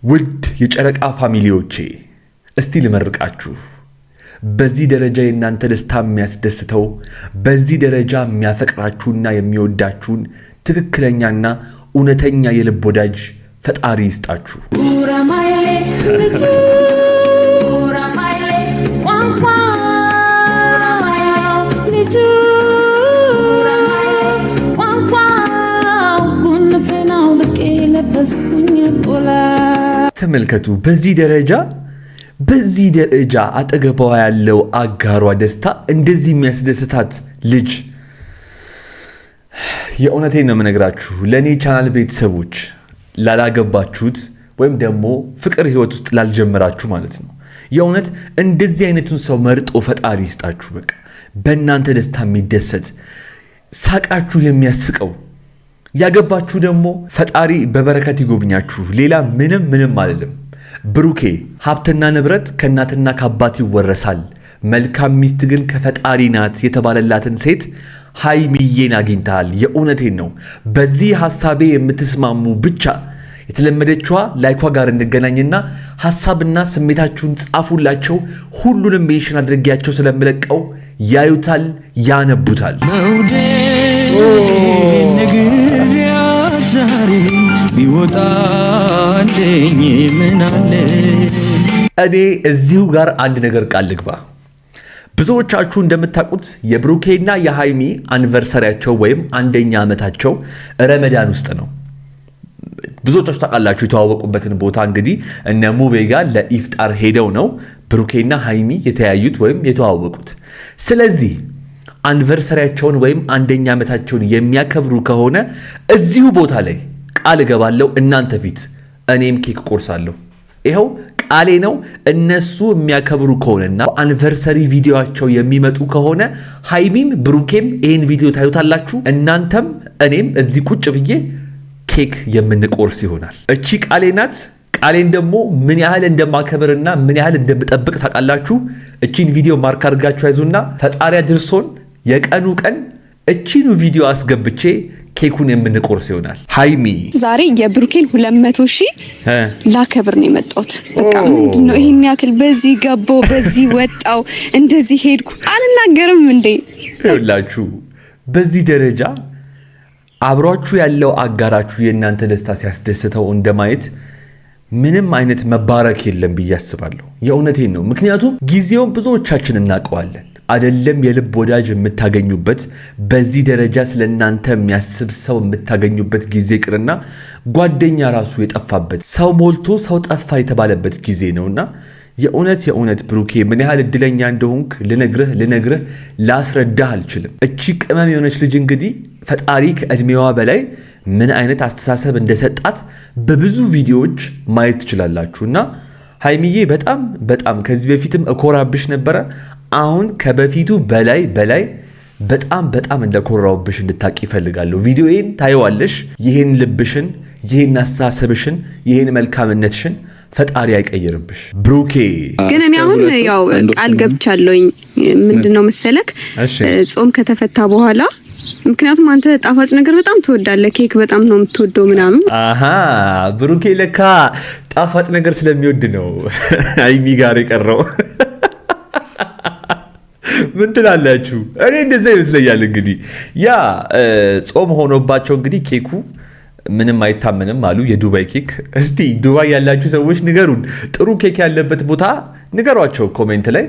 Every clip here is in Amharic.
ውድ የጨረቃ ፋሚሊዎቼ እስቲ ልመርቃችሁ። በዚህ ደረጃ የእናንተ ደስታ የሚያስደስተው በዚህ ደረጃ የሚያፈቅራችሁና የሚወዳችሁን ትክክለኛና እውነተኛ የልብ ወዳጅ ፈጣሪ ይስጣችሁ። ተመልከቱ፣ በዚህ ደረጃ አጠገቧ ያለው አጋሯ ደስታ እንደዚህ የሚያስደስታት ልጅ የእውነቴን ነው የምነግራችሁ። ለኔ ቻናል ቤተሰቦች ላላገባችሁት ወይም ደግሞ ፍቅር ህይወት ውስጥ ላልጀመራችሁ ማለት ነው፣ የእውነት እንደዚህ አይነቱን ሰው መርጦ ፈጣሪ ይስጣችሁ። በቃ በእናንተ ደስታ የሚደሰት ሳቃችሁ የሚያስቀው። ያገባችሁ ደግሞ ፈጣሪ በበረከት ይጎብኛችሁ። ሌላ ምንም አይደለም። ብሩኬ ሀብትና ንብረት ከእናትና ከአባት ይወረሳል፣ መልካም ሚስት ግን ከፈጣሪ ናት የተባለላትን ሴት ሃይሚዬን አግኝተሃል። የእውነቴን ነው። በዚህ ሐሳቤ የምትስማሙ ብቻ የተለመደችዋ ላይኳ ጋር እንገናኝና ሐሳብና ስሜታችሁን ጻፉላቸው። ሁሉንም ሜንሽን አድርጌያቸው ስለምለቀው ያዩታል፣ ያነቡታል። እኔ እዚሁ ጋር አንድ ነገር ቃል ልግባ። ብዙዎቻችሁ እንደምታውቁት የብሩኬና የሃይሚ አኒቨርሰሪያቸው ወይም አንደኛ ዓመታቸው ረመዳን ውስጥ ነው። ብዙዎቻችሁ ታውቃላችሁ። የተዋወቁበትን ቦታ እንግዲህ እነ ሙቤ ጋር ለኢፍጣር ሄደው ነው ብሩኬና ሃይሚ የተያዩት ወይም የተዋወቁት። ስለዚህ አኒቨርሰሪያቸውን ወይም አንደኛ ዓመታቸውን የሚያከብሩ ከሆነ እዚሁ ቦታ ላይ ቃል እገባለሁ እናንተ ፊት እኔም ኬክ ቆርሳለሁ። ይኸው ቃሌ ነው። እነሱ የሚያከብሩ ከሆነና አኒቨርሰሪ ቪዲዮአቸው የሚመጡ ከሆነ ሃይሚም ብሩኬም ይሄን ቪዲዮ ታዩታላችሁ። እናንተም እኔም እዚህ ቁጭ ብዬ ኬክ የምንቆርስ ይሆናል። እቺ ቃሌ ናት። ቃሌን ደግሞ ምን ያህል እንደማከብርና ምን ያህል እንደምጠብቅ ታውቃላችሁ። እቺን ቪዲዮ ማርክ አድርጋችሁ ያዙና ፈጣሪ አድርሶን የቀኑ ቀን እቺኑ ቪዲዮ አስገብቼ ኬኩን የምንቆርስ ይሆናል። ሃይሚ ዛሬ የብሩኬን 200,000 ላከብር ነው የመጣሁት። በቃ ምንድነው ይሄን ያክል በዚህ ገባው በዚህ ወጣው እንደዚህ ሄድኩ አልናገርም እንዴ? ይኸውላችሁ በዚህ ደረጃ አብሯችሁ ያለው አጋራችሁ የእናንተ ደስታ ሲያስደስተው እንደማየት ምንም አይነት መባረክ የለም ብዬ አስባለሁ። የእውነቴን ነው። ምክንያቱም ጊዜውን ብዙዎቻችን እናውቀዋለን። አይደለም የልብ ወዳጅ የምታገኙበት በዚህ ደረጃ ስለናንተ የሚያስብ ሰው የምታገኙበት ጊዜ ቅርና ጓደኛ ራሱ የጠፋበት ሰው ሞልቶ ሰው ጠፋ የተባለበት ጊዜ ነውና የእውነት ብሩኬ ምን ያህል እድለኛ እንደሆንክ ልነግርህ ላስረዳህ አልችልም። እቺ ቅመም የሆነች ልጅ እንግዲህ ፈጣሪ ከእድሜዋ በላይ ምን አይነት አስተሳሰብ እንደሰጣት በብዙ ቪዲዮዎች ማየት ትችላላችሁና ሃይሚዬ በጣም ከዚህ በፊትም እኮራብሽ ነበረ። አሁን ከበፊቱ በላይ በጣም እንደኮራውብሽ እንድታቂ ይፈልጋለሁ። ቪዲዮዬን ታየዋለሽ። ይሄን ልብሽን፣ ይሄን አስተሳሰብሽን፣ ይሄን መልካምነትሽን ፈጣሪ አይቀይርብሽ። ብሩኬ ግን እኔ አሁን ያው ቃል ገብቻለሁኝ። ምንድነው መሰለክ ጾም ከተፈታ በኋላ ምክንያቱም አንተ ጣፋጭ ነገር በጣም ትወዳለህ፣ ኬክ በጣም ነው የምትወደው ምናምን። ብሩኬ ለካ ጣፋጭ ነገር ስለሚወድ ነው ሃይሚ ጋር የቀረው። ምን ትላላችሁ? እኔ እንደዛ ይመስለኛል። እንግዲህ ያ ጾም ሆኖባቸው እንግዲህ ኬኩ ምንም አይታመንም አሉ፣ የዱባይ ኬክ። እስቲ ዱባይ ያላችሁ ሰዎች ንገሩን፣ ጥሩ ኬክ ያለበት ቦታ ንገሯቸው ኮሜንት ላይ።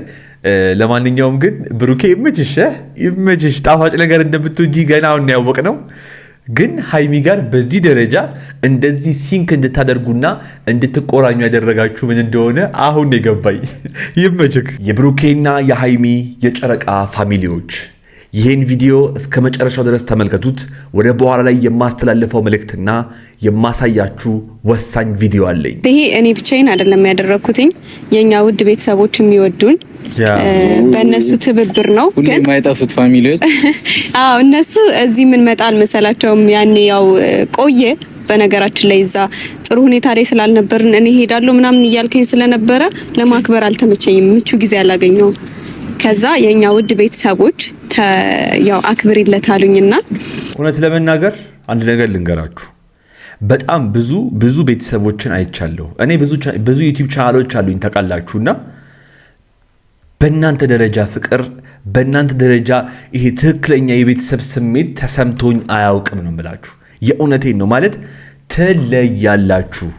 ለማንኛውም ግን ብሩኬ ይመችሽ፣ ጣፋጭ ነገር እንደምትወጂ ገና አሁን ያወቅ ነው። ግን ሃይሚ ጋር በዚህ ደረጃ እንደዚህ ሲንክ እንድታደርጉና እንድትቆራኙ ያደረጋችሁ ምን እንደሆነ አሁን የገባኝ። ይመችክ። የብሩኬና የሃይሚ የጨረቃ ፋሚሊዎች ይህን ቪዲዮ እስከ መጨረሻው ድረስ ተመልከቱት። ወደ በኋላ ላይ የማስተላልፈው መልእክትና የማሳያችሁ ወሳኝ ቪዲዮ አለኝ። ይሄ እኔ ብቻዬን አይደለም ያደረኩትኝ፣ የኛ ውድ ቤተሰቦች የሚወዱን በእነሱ ትብብር ነው። ግን የማይጠፉት ፋሚሊዎች እነሱ እዚህ ምን መጣል መሰላቸውም ያኔ ያው ቆየ። በነገራችን ላይ እዛ ጥሩ ሁኔታ ላይ ስላልነበርን እኔ ሄዳለሁ ምናምን እያልከኝ ስለነበረ ለማክበር አልተመቸኝም፣ ምቹ ጊዜ አላገኘሁም። ከዛ የኛ ውድ ቤተሰቦች ያው አክብሪለት አሉኝና እውነት ለመናገር አንድ ነገር ልንገራችሁ። በጣም ብዙ ቤተሰቦችን አይቻለሁ። እኔ ብዙ ዩቲዩብ ቻናሎች አሉኝ ታውቃላችሁና በእናንተ ደረጃ ፍቅር፣ በእናንተ ደረጃ ይሄ ትክክለኛ የቤተሰብ ስሜት ተሰምቶኝ አያውቅም ነው የምላችሁ። የእውነቴን ነው ማለት ትለያላችሁ።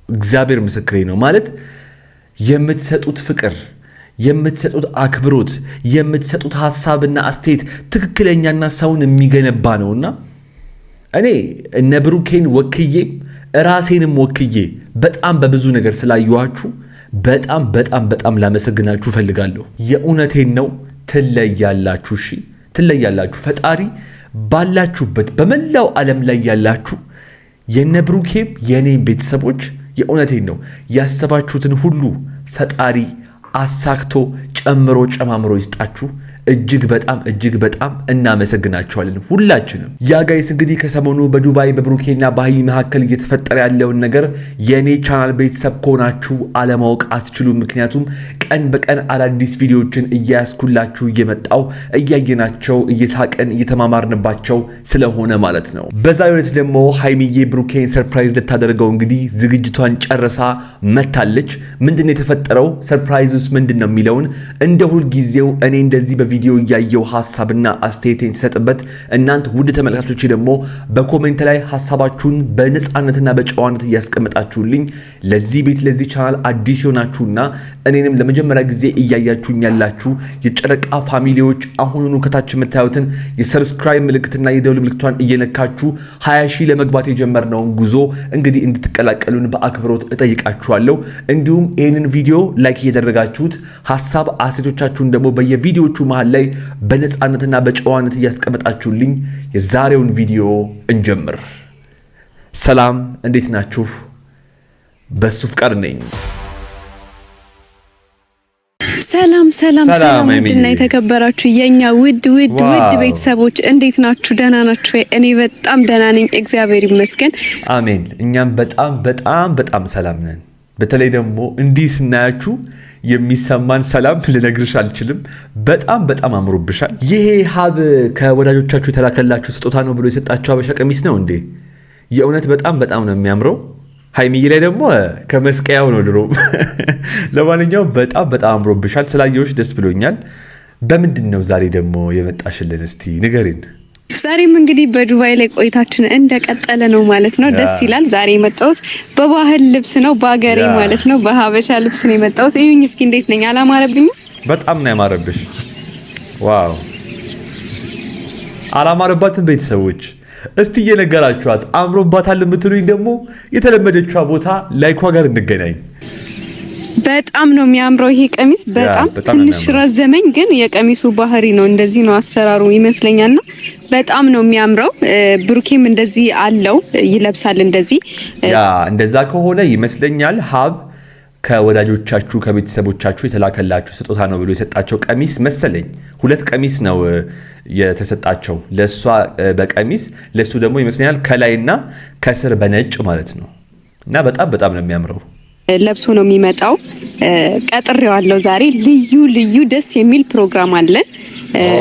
እግዚአብሔር ምስክሬ ነው ማለት የምትሰጡት ፍቅር፣ የምትሰጡት አክብሮት፣ የምትሰጡት ሐሳብና አስተያየት ትክክለኛና ሰውን የሚገነባ ነውና እኔ እነ ብሩኬን ወክዬ ራሴንም ወክዬ በጣም በብዙ ነገር ስላየኋችሁ በጣም ላመሰግናችሁ ፈልጋለሁ። የእውነቴን ነው። ትለያላችሁ። እሺ ትለያላችሁ። ፈጣሪ ባላችሁበት በመላው ዓለም ላይ ያላችሁ የነ ብሩኬም የኔም ቤተሰቦች የእውነቴን ነው ያሰባችሁትን ሁሉ ፈጣሪ አሳክቶ ጨምሮ ጨማምሮ ይስጣችሁ። እጅግ በጣም እናመሰግናቸዋለን ሁላችንም። ያ ጋይስ እንግዲህ ከሰሞኑ በዱባይ በብሩኬና በሃይሚ መካከል እየተፈጠረ ያለውን ነገር የኔ ቻናል ቤተሰብ ከሆናችሁ አለማወቅ አትችሉም። ምክንያቱም ቀን በቀን አዳዲስ ቪዲዮዎችን እያያስኩላችሁ እየመጣው እያየናቸው እየሳቀን እየተማማርንባቸው ስለሆነ ማለት ነው። በዛሬው ዕለት ደግሞ ሃይሚዬ ብሩኬን ሰርፕራይዝ ልታደርገው እንግዲህ ዝግጅቷን ጨርሳ መታለች። ምንድነው የተፈጠረው? ሰርፕራይዙስ ምንድነው የሚለውን እንደ ሁልጊዜው እኔ እንደዚህ ቪዲዮ እያየው ሐሳብና አስተያየቴን ተሰጥበት እናንተ ውድ ተመልካቾች ደግሞ በኮሜንት ላይ ሐሳባችሁን በነፃነትና በጨዋነት እያስቀመጣችሁልኝ ለዚህ ቤት ለዚህ ቻናል አዲስ ሆናችሁና እኔንም ለመጀመሪያ ጊዜ እያያችሁኝ ያላችሁ የጨረቃ ፋሚሊዎች አሁኑኑ ከታች የምታዩትን የሰብስክራይብ ምልክትና የደውል ምልክቷን እየነካችሁ 20 ሺህ ለመግባት የጀመርነውን ጉዞ እንግዲህ እንድትቀላቀሉን በአክብሮት እጠይቃችኋለሁ። እንዲሁም ይህንን ቪዲዮ ላይክ እያደረጋችሁት ሐሳብ አስተያየቶቻችሁን ደግሞ በየቪዲዮቹ መሃል ላይ በነፃነትና በጨዋነት እያስቀመጣችሁልኝ የዛሬውን ቪዲዮ እንጀምር። ሰላም እንዴት ናችሁ? በሱ ፍቃድ ነኝ። ሰላም ውድና የተከበራችሁ የኛ ውድ ቤተሰቦች እንዴት ናችሁ? ደህና ናችሁ? እኔ በጣም ደህና ነኝ፣ እግዚአብሔር ይመስገን። አሜን። እኛም በጣም ሰላም ነን። በተለይ ደግሞ እንዲህ ስናያችሁ የሚሰማን ሰላም ልነግርሽ አልችልም። በጣም አምሮብሻል። ይሄ ሀብ ከወዳጆቻችሁ የተላከላችሁ ስጦታ ነው ብሎ የሰጣችሁ ሀበሻ ቀሚስ ነው እንዴ? የእውነት በጣም ነው የሚያምረው። ሃይሚዬ ላይ ደግሞ ከመስቀያው ነው ድሮ። ለማንኛውም በጣም አምሮብሻል። ስላየሁሽ ደስ ብሎኛል። በምንድን ነው ዛሬ ደግሞ የመጣሽልን? እስቲ ንገሪን። ዛሬም እንግዲህ በዱባይ ላይ ቆይታችን እንደቀጠለ ነው ማለት ነው። ደስ ይላል። ዛሬ የመጣሁት በባህል ልብስ ነው፣ በአገሬ ማለት ነው፣ በሀበሻ ልብስ ነው የመጣሁት። እዩኝ እስኪ እንዴት ነኝ? አላማረብኝም? በጣም ነው ያማረብሽ። ዋው! አላማረባትም? ቤተሰቦች እስቲ እየነገራችኋት አምሮባታል የምትሉኝ ደግሞ የተለመደችዋ ቦታ ላይኳ ጋር እንገናኝ። በጣም ነው የሚያምረው ይሄ ቀሚስ። በጣም ትንሽ ረዘመኝ፣ ግን የቀሚሱ ባህሪ ነው፣ እንደዚህ ነው አሰራሩ ይመስለኛልና በጣም ነው የሚያምረው። ብሩኬም እንደዚህ አለው ይለብሳል እንደዚህ። እንደዛ ከሆነ ይመስለኛል ሀብ ከወዳጆቻችሁ ከቤተሰቦቻችሁ የተላከላችሁ ስጦታ ነው ብሎ የሰጣቸው ቀሚስ መሰለኝ። 2 ቀሚስ ነው የተሰጣቸው፣ ለሷ በቀሚስ ለሱ ደግሞ ይመስለኛል ከላይና ከስር በነጭ ማለት ነው። እና በጣም ነው የሚያምረው። ለብሶ ነው የሚመጣው። ቀጥሬዋለሁ ዛሬ። ልዩ ደስ የሚል ፕሮግራም አለ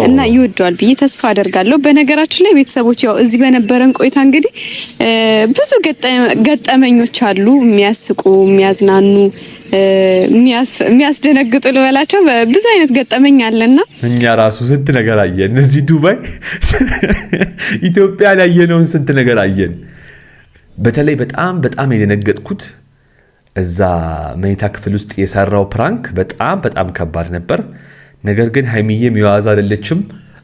እና ይወደዋል ብዬ ተስፋ አደርጋለሁ። በነገራችን ላይ ቤተሰቦች ያው እዚህ በነበረን ቆይታ እንግዲህ ብዙ ገጠመኞች አሉ፣ የሚያስቁ፣ የሚያዝናኑ፣ የሚያስደነግጡ ልበላቸው፣ ብዙ አይነት ገጠመኝ አለና እኛ ራሱ ስንት ነገር አየን እዚህ ዱባይ። ኢትዮጵያ ላይ ያየነውን ስንት ነገር አየን። በተለይ በጣም የደነገጥኩት እዛ መኝታ ክፍል ውስጥ የሰራው ፕራንክ በጣም ከባድ ነበር። ነገር ግን ሃይሚዬም የዋዛ አይደለችም።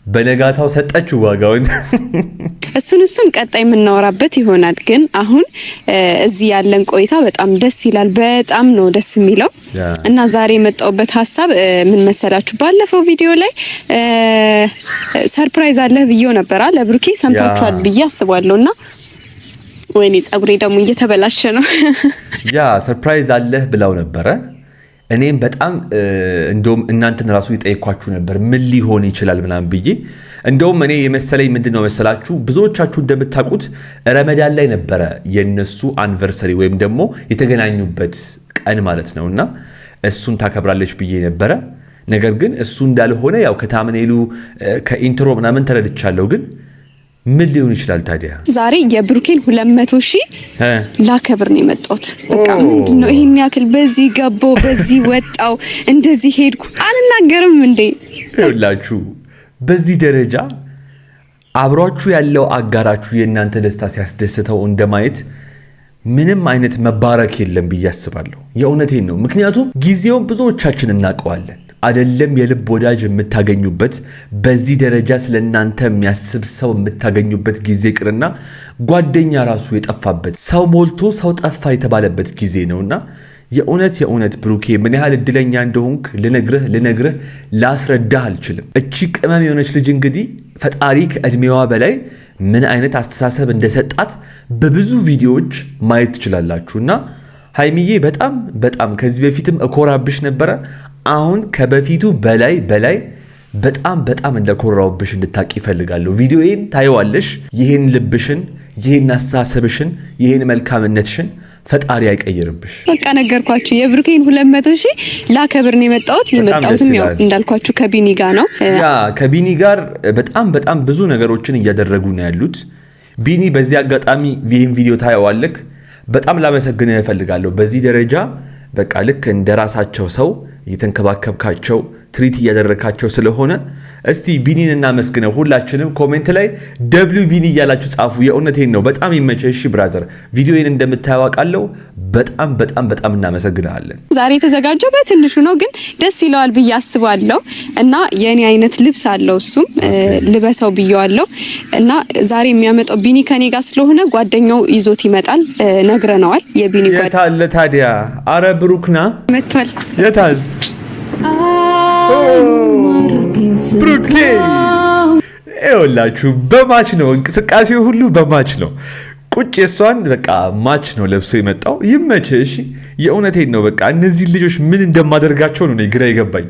በነጋታው ሰጠችው ዋጋውን። እሱን ቀጣይ የምናወራበት ይሆናል። ግን አሁን እዚህ ያለን ቆይታ በጣም ደስ ይላል። በጣም ነው ደስ የሚለው እና ዛሬ የመጣሁበት ሀሳብ ምን መሰላችሁ? ባለፈው ቪዲዮ ላይ ሰርፕራይዝ አለ ብዬው ነበር ለብሩኬ፣ ሰምታችኋል ብዬ አስባለሁና ወይኔ ጸጉሬ ደግሞ እየተበላሸ ነው። ሰርፕራይዝ አለህ ብለው ነበረ። እኔም በጣም እንደውም እናንተን ራሱ ይጠይኳችሁ ነበር ምን ሊሆን ይችላል ምናምን ብዬ። እንደውም እኔ የመሰለኝ ምንድነው መሰላችሁ? ብዙዎቻችሁ እንደምታውቁት ረመዳን ላይ ነበረ የነሱ አንቨርሰሪ ወይም ደግሞ የተገናኙበት ቀን ማለት ነውና እሱን ታከብራለች ብዬ ነበረ። ነገር ግን እሱ እንዳልሆነ ያው ከታምኔሉ ከኢንትሮ ምናምን ተረድቻለሁ። ግን ምን ሊሆን ይችላል ታዲያ? ዛሬ የብሩኬን 200,000 ላከብር ነው የመጣሁት። በቃ ምንድነው ይሄን ያክል በዚህ ገባው በዚህ ወጣው እንደዚህ ሄድኩ አልናገርም እንዴ? ይኸውላችሁ በዚህ ደረጃ አብሯችሁ ያለው አጋራችሁ የእናንተ ደስታ ሲያስደስተው እንደማየት ምንም አይነት መባረክ የለም ብዬ አስባለሁ። የእውነቴን ነው። ምክንያቱም ጊዜውን ብዙዎቻችን እናውቀዋለን አይደለም? የልብ ወዳጅ የምታገኙበት በዚህ ደረጃ ስለናንተ የሚያስብ ሰው የምታገኙበት ጊዜ ቅርና ጓደኛ ራሱ የጠፋበት ሰው ሞልቶ ሰው ጠፋ የተባለበት ጊዜ ነውና የእውነት ብሩኬ ምን ያህል እድለኛ እንደሆንክ ልነግርህ ላስረዳህ አልችልም። እቺ ቅመም የሆነች ልጅ እንግዲህ ፈጣሪ ከእድሜዋ በላይ ምን አይነት አስተሳሰብ እንደሰጣት በብዙ ቪዲዮዎች ማየት ትችላላችሁና ሃይሚዬ በጣም ከዚህ በፊትም እኮራብሽ ነበረ። አሁን ከበፊቱ በላይ በጣም እንደኮራውብሽ እንድታቂ ይፈልጋለሁ። ቪዲዮዬን ታየዋለሽ። ይሄን ልብሽን፣ ይሄን አስተሳሰብሽን፣ ይሄን መልካምነትሽን ፈጣሪ አይቀይርብሽ። በቃ ነገርኳችሁ። የብሩኬን 200,000 ላከብር ነው የመጣሁትም ያው እንዳልኳችሁ ከቢኒ ጋር ነው። ከቢኒ ጋር በጣም ብዙ ነገሮችን እያደረጉ ነው ያሉት። ቢኒ በዚህ አጋጣሚ ይሄን ቪዲዮ ታየዋለክ። በጣም ላመሰግንህ እፈልጋለሁ። በዚህ ደረጃ በቃ ልክ እንደራሳቸው ሰው እየተንከባከብካቸው ትሪት እያደረካቸው ስለሆነ እስቲ ቢኒን እናመስግነው። ሁላችንም ኮሜንት ላይ ደብሊው ቢኒ እያላችሁ ጻፉ። የእውነቴን ነው። በጣም ይመቸሽ ብራዘር። ቪዲዮዬን እንደምታዋቃለው በጣም እናመሰግናለን። ዛሬ የተዘጋጀው በትንሹ ነው ግን ደስ ይለዋል ብዬ አስባለሁ እና የኔ አይነት ልብስ አለው እሱም ልበሰው ብየዋለሁ እና ዛሬ የሚያመጣው ቢኒ ከኔ ጋር ስለሆነ ጓደኛው ይዞት ይመጣል ነግረነዋል። የቢኒ ጓደኛ የታለ ታዲያ? አረ ብሩክና መጥቷል። የታል ብሩኬ? ይኸውላችሁ በማች ነው እንቅስቃሴው ሁሉ በማች ነው። ቁጭ የሷን በቃ ማች ነው ለብሶ የመጣው። ይመችህ። እሺ የእውነቴን ነው። በቃ እነዚህ ልጆች ምን እንደማደርጋቸው ነው ግራ የገባኝ።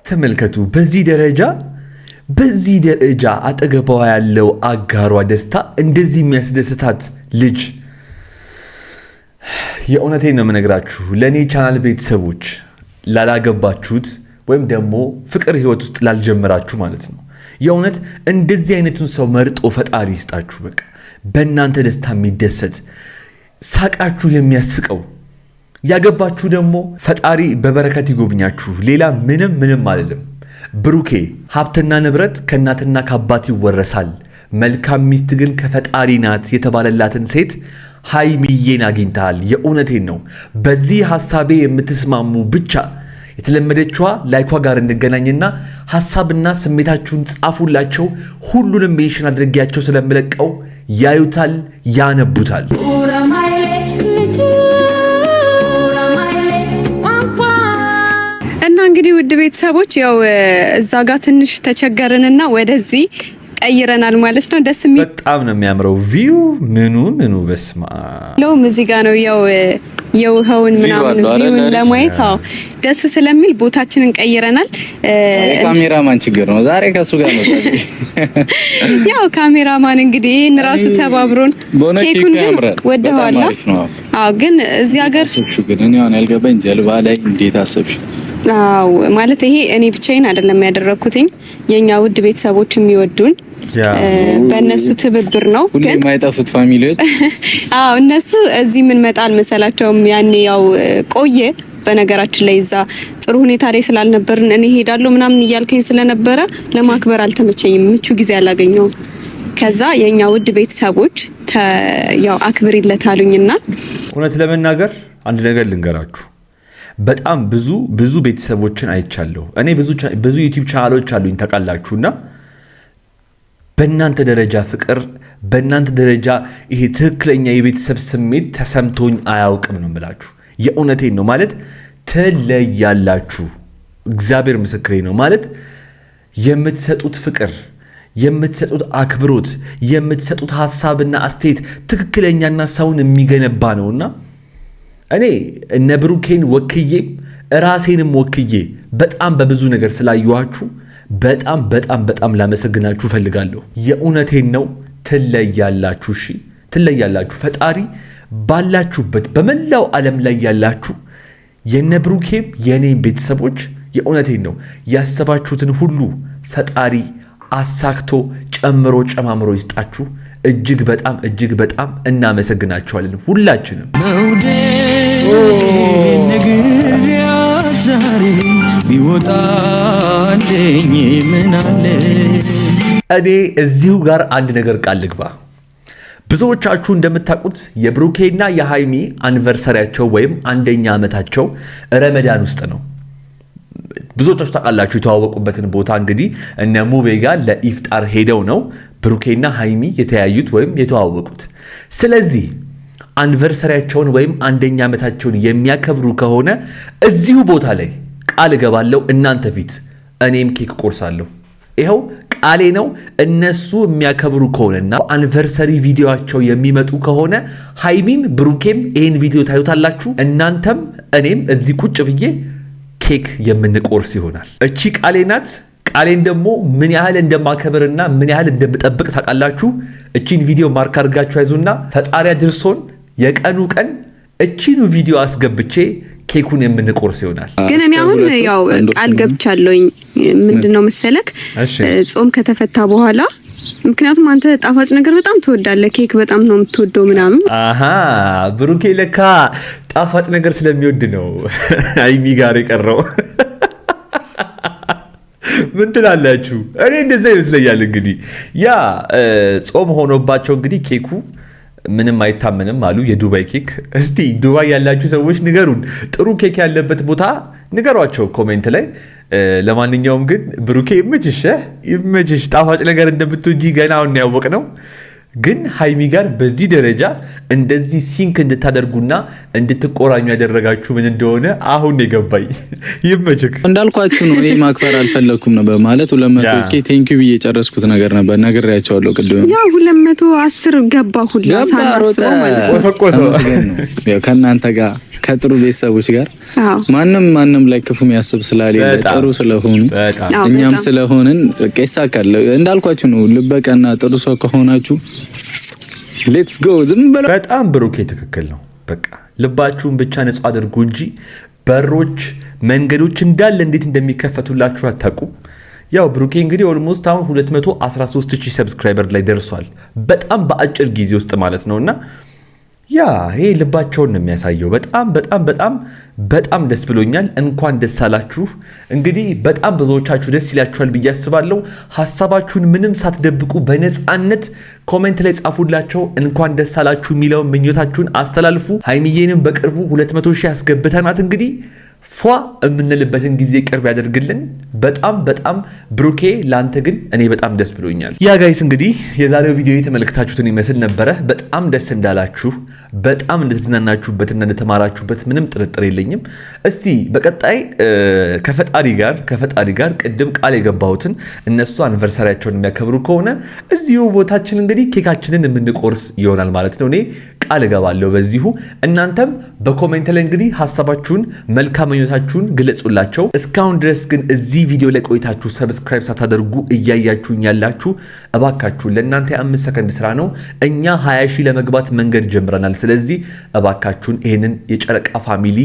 ተመልከቱ። በዚህ ደረጃ አጠገቧ ያለው አጋሯ ደስታ እንደዚህ የሚያስደስታት ልጅ የእውነቴን ነው የምነግራችሁ። ለእኔ ቻናል ቤተሰቦች ላላገባችሁት ወይም ደግሞ ፍቅር ህይወት ውስጥ ላልጀመራችሁ ማለት ነው የእውነት እንደዚህ አይነቱን ሰው መርጦ ፈጣሪ ይስጣችሁ። በቃ በእናንተ ደስታ የሚደሰት ሳቃችሁ የሚያስቀው ያገባችሁ ደግሞ ፈጣሪ በበረከት ይጎብኛችሁ። ሌላ ምንም አልልም። ብሩኬ ሀብትና ንብረት ከእናትና ከአባት ይወረሳል፣ መልካም ሚስት ግን ከፈጣሪ ናት የተባለላትን ሴት ሃይሚዬን አግኝተሃል። የእውነቴን ነው። በዚህ ሐሳቤ የምትስማሙ ብቻ የተለመደችዋ ላይኳ ጋር እንገናኝና ሐሳብና ስሜታችሁን ጻፉላቸው። ሁሉንም ሜንሽን አድርጌያቸው ስለምለቀው ያዩታል፣ ያነቡታል። እንግዲህ ውድ ቤተሰቦች ያው እዛ ጋር ትንሽ ተቸገረንና ወደዚህ ቀይረናል ማለት ነው። ደስ የሚል በጣም ነው የሚያምረው ቪው ምኑ በስማ ሎም እዚህ ጋር ነው ያው የውሃውን ምናምን ቪውን ለማየት ደስ ስለሚል ቦታችንን ቀይረናል። ካሜራማን ችግር ነው ዛሬ ከሱ ጋር ነው። ያው ካሜራማን እንግዲህ ይሄን ራሱ ተባብሮን ኬኩን ግን ወደዋላ። ግን እዚህ ሀገር ሰብሹ ግን እኔ አሁን ያልገባኝ ጀልባ ላይ እንዴት አሰብሽ? ማለት ይሄ እኔ ብቻዬን አይደለም ያደረኩትኝ የኛ ውድ ቤተሰቦች የሚወዱን በእነሱ ትብብር ነው። ግን የማይጠፉት ፋሚሊዎች እነሱ እዚህ ምን መጣል መሰላቸውም ያኔ ያው ቆየ። በነገራችን ላይ እዛ ጥሩ ሁኔታ ላይ ስላልነበርን እኔ ሄዳለሁ ምናምን እያልከኝ ስለነበረ ለማክበር አልተመቸኝም፣ ምቹ ጊዜ አላገኘውም። ከዛ የኛ ውድ ቤተሰቦች ያው አክብሪለታሉኝና እውነት ለመናገር አንድ ነገር ልንገራችሁ። በጣም ብዙ ቤተሰቦችን አይቻለሁ። እኔ ብዙ ዩቲዩብ ቻናሎች አሉኝ ታውቃላችሁና በእናንተ ደረጃ ፍቅር፣ በእናንተ ደረጃ ይሄ ትክክለኛ የቤተሰብ ስሜት ተሰምቶኝ አያውቅም ነው የምላችሁ። የእውነቴን ነው ማለት ትለያላችሁ። እግዚአብሔር ምስክሬ ነው ማለት የምትሰጡት ፍቅር፣ የምትሰጡት አክብሮት፣ የምትሰጡት ሐሳብና አስተያየት ትክክለኛና ሰውን የሚገነባ ነውና እኔ እነ ብሩኬን ወክዬ ራሴንም ወክዬ በጣም በብዙ ነገር ስላየኋችሁ በጣም ላመሰግናችሁ ፈልጋለሁ። የእውነቴን ነው። ትለያላችሁ። እሺ ትለያላችሁ። ፈጣሪ ባላችሁበት በመላው ዓለም ላይ ያላችሁ የነ ብሩኬም የኔም ቤተሰቦች የእውነቴን ነው ያሰባችሁትን ሁሉ ፈጣሪ አሳክቶ ጨምሮ ጨማምሮ ይስጣችሁ። እጅግ በጣም እናመሰግናችኋለን ሁላችንም። እኔ እዚሁ ጋር አንድ ነገር ቃል ልግባ። ብዙዎቻችሁ እንደምታውቁት የብሩኬና የሃይሚ አኒቨርሰሪያቸው ወይም አንደኛ ዓመታቸው ረመዳን ውስጥ ነው። ብዙዎቻችሁ ታውቃላችሁ። የተዋወቁበትን ቦታ እንግዲህ እነ ሙቤ ጋር ለኢፍጣር ሄደው ነው ብሩኬና ሃይሚ የተያዩት ወይም የተዋወቁት። ስለዚህ አኒቨርሰሪያቸውን ወይም አንደኛ ዓመታቸውን የሚያከብሩ ከሆነ እዚሁ ቦታ ላይ ቃል እገባለሁ እናንተ ፊት እኔም ኬክ ቆርሳለሁ። ይኸው ቃሌ ነው። እነሱ የሚያከብሩ ከሆነና አኒቨርሰሪ ቪዲዮአቸው የሚመጡ ከሆነ ሃይሚም ብሩኬም ይህን ቪዲዮ ታዩታላችሁ። እናንተም እኔም እዚህ ቁጭ ብዬ ኬክ የምንቆርስ ይሆናል። እቺ ቃሌ ናት። ቃሌን ደግሞ ምን ያህል እንደማከብርና ምን ያህል እንደምጠብቅ ታውቃላችሁ። እቺን ቪዲዮ ማርክ አድርጋችሁ ያዙና ፈጣሪ አድርሶን የቀኑ ቀን እቺኑ ቪዲዮ አስገብቼ ኬኩን የምንቆርስ ይሆናል። ግን እኔ አሁን ያው ቃል ገብቻለሁኝ። ምንድነው መሰለክ ጾም ከተፈታ በኋላ ምክንያቱም አንተ ጣፋጭ ነገር በጣም ትወዳለህ፣ ኬክ በጣም ነው የምትወደው ምናምን። ብሩኬ ለካ ጣፋጭ ነገር ስለሚወድ ነው ሃይሚ ጋር የቀረው። ምን ትላላችሁ? እኔ እንደዛ ይመስለኛል። እንግዲህ ያ ጾም ሆኖባቸው እንግዲህ ኬኩ ምንም አይታመንም አሉ። የዱባይ ኬክ። እስቲ ዱባይ ያላችሁ ሰዎች ንገሩን፣ ጥሩ ኬክ ያለበት ቦታ ንገሯቸው ኮሜንት ላይ። ለማንኛውም ግን ብሩኬ ይመችሽ፣ ጣፋጭ ነገር እንደምትወጂ ገና አሁን ያወቅ ነው። ግን ሃይሚ ጋር በዚህ ደረጃ እንደዚህ ሲንክ እንድታደርጉና እንድትቆራኙ ያደረጋችሁ ምን እንደሆነ አሁን የገባኝ። ይመችክ። እንዳልኳችሁ ነው። እኔ ማክበር አልፈለኩም ነበር ማለት 200 ቴንክ ዩ ብዬ ጨረስኩት ነገር ነበር። ነግሬያቸዋለሁ ቅድም። ያው 210 ገባ ሁላ ሳናስበው ማለት ነው። ያው ከእናንተ ጋር ከጥሩ ቤተሰቦች ጋር ማንም ላይ ክፉ የሚያስብ ስላሌለ ጥሩ ስለሆኑ እኛም ስለሆንን በቃ ይሳካል። እንዳልኳችሁ ነው። ልበቀና ጥሩ ሰው ከሆናችሁ ሌትስ ጎ። ዝም ብሎ በጣም ብሩኬ ትክክል ነው። በቃ ልባችሁን ብቻ ንጹህ አድርጉ እንጂ በሮች፣ መንገዶች እንዳለ እንዴት እንደሚከፈቱላችሁ አታውቁም። ያው ብሩኬ እንግዲህ ኦልሞስት አሁን 213,000 ሰብስክራይበር ላይ ደርሷል። በጣም በአጭር ጊዜ ውስጥ ማለት ነውና ያ ይሄ ልባቸውን ነው የሚያሳየው። በጣም ደስ ብሎኛል። እንኳን ደስ አላችሁ። እንግዲህ በጣም ብዙዎቻችሁ ደስ ይላችኋል ብዬ አስባለሁ። ሐሳባችሁን ምንም ሳትደብቁ በነፃነት ኮሜንት ላይ ጻፉላቸው። እንኳን ደስ አላችሁ የሚለውን ምኞታችሁን አስተላልፉ። ሃይሚዬንም በቅርቡ 200,000 ያስገብተናት እንግዲህ ፏ የምንልበትን ጊዜ ቅርብ ያደርግልን። በጣም ብሩኬ ላንተ ግን እኔ በጣም ደስ ብሎኛል። ያ ጋይስ እንግዲህ የዛሬው ቪዲዮ የተመለከታችሁትን ይመስል ነበረ። በጣም ደስ እንዳላችሁ፣ በጣም እንደተዝናናችሁበትና እንደተማራችሁበት ምንም ጥርጥር የለኝም። እስቲ በቀጣይ ከፈጣሪ ጋር ቅድም ቃል የገባሁትን እነሱ አኒቨርሰሪያቸውን የሚያከብሩ ከሆነ እዚሁ ቦታችን እንግዲህ ኬካችንን የምንቆርስ ይሆናል ማለት ነው። እኔ ቃል እገባለሁ በዚሁ። እናንተም በኮሜንት ላይ እንግዲህ ሐሳባችሁን መልካም ምኞታችሁን ግለጹላቸው። እስካሁን ድረስ ግን እዚህ ቪዲዮ ላይ ቆይታችሁ ሰብስክራይብ ሳታደርጉ እያያችሁኝ ያላችሁ እባካችሁ ለእናንተ የ5 ሰከንድ ስራ ነው። እኛ 20,000 ለመግባት መንገድ ጀምረናል። ስለዚህ እባካችሁን ይህንን የጨረቃ ፋሚሊ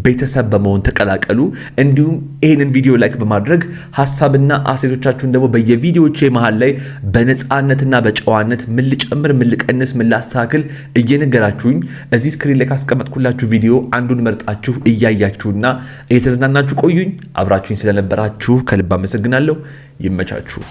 ቤተሰብ በመሆን ተቀላቀሉ። እንዲሁም ይህንን ቪዲዮ ላይክ በማድረግ ሐሳብና አስተያየቶቻችሁን ደግሞ በየቪዲዮቼ መሃል ላይ በነፃነትና በጨዋነት ምን ልጨምር፣ ምን ልቀንስ፣ ምን ላስተካክል እየነገራችሁኝ እዚህ ስክሪን ላይ ካስቀመጥኩላችሁ ቪዲዮ አንዱን መርጣችሁ እያያችሁና እየተዝናናችሁ ቆዩኝ። አብራችሁኝ ስለነበራችሁ ከልብ አመሰግናለሁ። ይመቻችሁ።